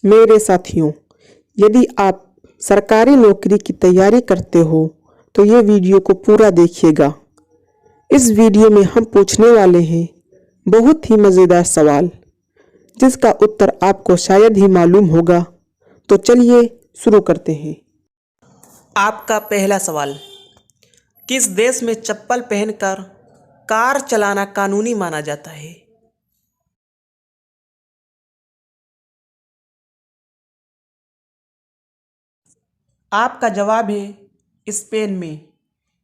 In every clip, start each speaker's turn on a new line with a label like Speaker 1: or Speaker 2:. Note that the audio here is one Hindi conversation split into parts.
Speaker 1: मेरे साथियों, यदि आप सरकारी नौकरी की तैयारी करते हो तो ये वीडियो को पूरा देखिएगा। इस वीडियो में हम पूछने वाले हैं बहुत ही मज़ेदार सवाल, जिसका उत्तर आपको शायद ही मालूम होगा। तो चलिए शुरू करते हैं। आपका पहला सवाल, किस देश में चप्पल पहनकर कार चलाना कानूनी माना जाता है? आपका जवाब है स्पेन में।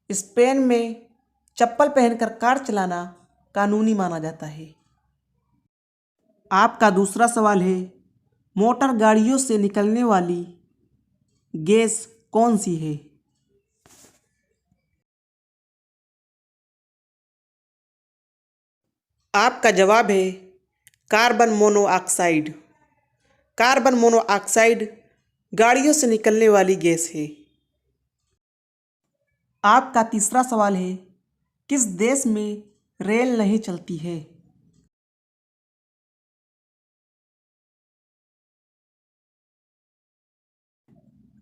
Speaker 1: स्पेन में चप्पल पहनकर कार चलाना कानूनी माना जाता है। आपका दूसरा सवाल है, मोटर गाड़ियों से निकलने वाली गैस कौन सी है? आपका जवाब है कार्बन मोनोऑक्साइड। कार्बन मोनोऑक्साइड गाड़ियों से निकलने वाली गैस है। आपका तीसरा सवाल है, किस देश में रेल नहीं चलती है?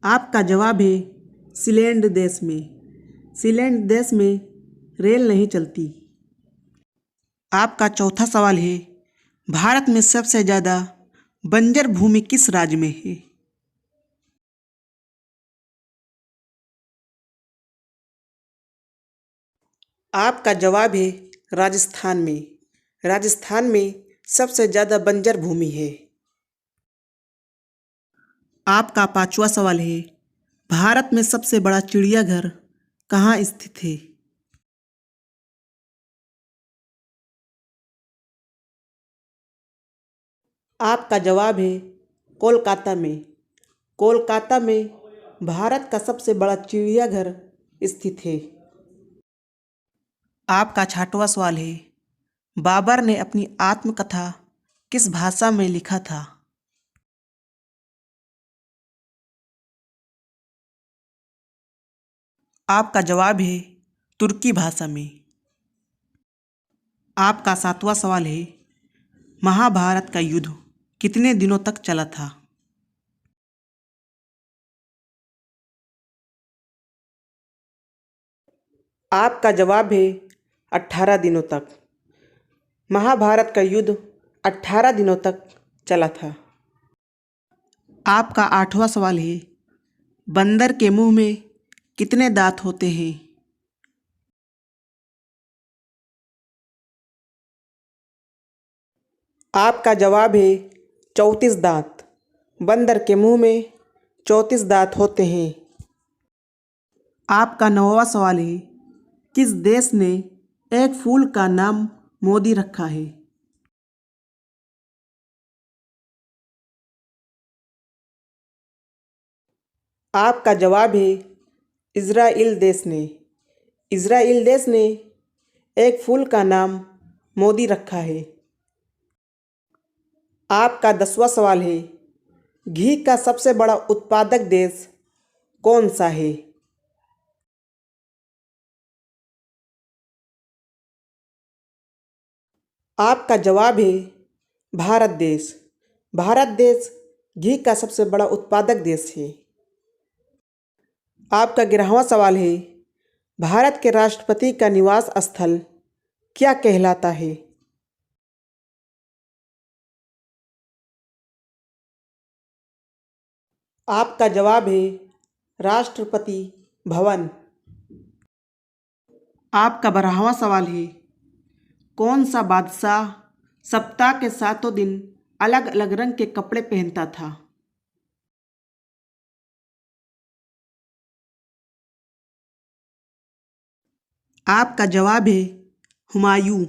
Speaker 1: आपका जवाब है सीलैंड देश में। सीलैंड देश में रेल नहीं चलती। आपका चौथा सवाल है, भारत में सबसे ज़्यादा बंजर भूमि किस राज्य में है? आपका जवाब है राजस्थान में। राजस्थान में सबसे ज़्यादा बंजर भूमि है। आपका पांचवा सवाल है, भारत में सबसे बड़ा चिड़ियाघर कहाँ स्थित है? आपका जवाब है कोलकाता में। कोलकाता में भारत का सबसे बड़ा चिड़ियाघर स्थित है। आपका छठवां सवाल है, बाबर ने अपनी आत्मकथा किस भाषा में लिखा था? आपका जवाब है तुर्की भाषा में। आपका सातवां सवाल है, महाभारत का युद्ध कितने दिनों तक चला था? आपका जवाब है 18 दिनों तक। महाभारत का युद्ध 18 दिनों तक चला था। आपका आठवां सवाल है, बंदर के मुंह में कितने दांत होते हैं? आपका जवाब है 34 दांत। बंदर के मुंह में 34 दांत होते हैं। आपका नौवां सवाल है, किस देश ने एक फूल का नाम मोदी रखा है? आपका जवाब है इज़राइल देश ने। इज़राइल देश ने एक फूल का नाम मोदी रखा है। आपका 10वां सवाल है, घी का सबसे बड़ा उत्पादक देश कौन सा है? आपका जवाब है भारत देश। भारत देश घी का सबसे बड़ा उत्पादक देश है। आपका 11वां सवाल है, भारत के राष्ट्रपति का निवास स्थल क्या कहलाता है? आपका जवाब है राष्ट्रपति भवन। आपका 12वां सवाल है, कौन सा बादशाह सप्ताह के 7 दिन अलग अलग रंग के कपड़े पहनता था? आपका जवाब है हुमायूं।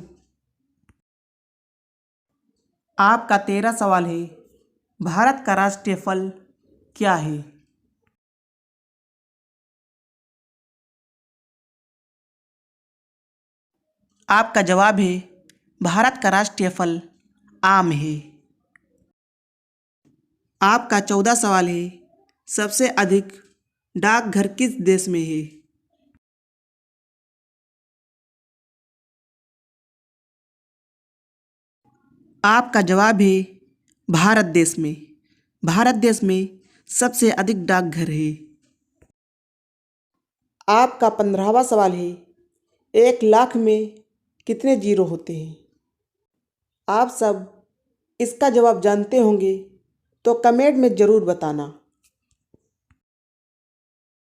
Speaker 1: आपका 13वां सवाल है, भारत का राष्ट्रीय फल क्या है? आपका जवाब है भारत का राष्ट्रीय फल आम है। आपका 14वां सवाल है, सबसे अधिक डाकघर किस देश में है? आपका जवाब है भारत देश में। भारत देश में सबसे अधिक डाकघर है? आपका 15वां सवाल है, 1 लाख में कितने जीरो होते हैं? आप सब इसका जवाब जानते होंगे तो कमेंट में ज़रूर बताना।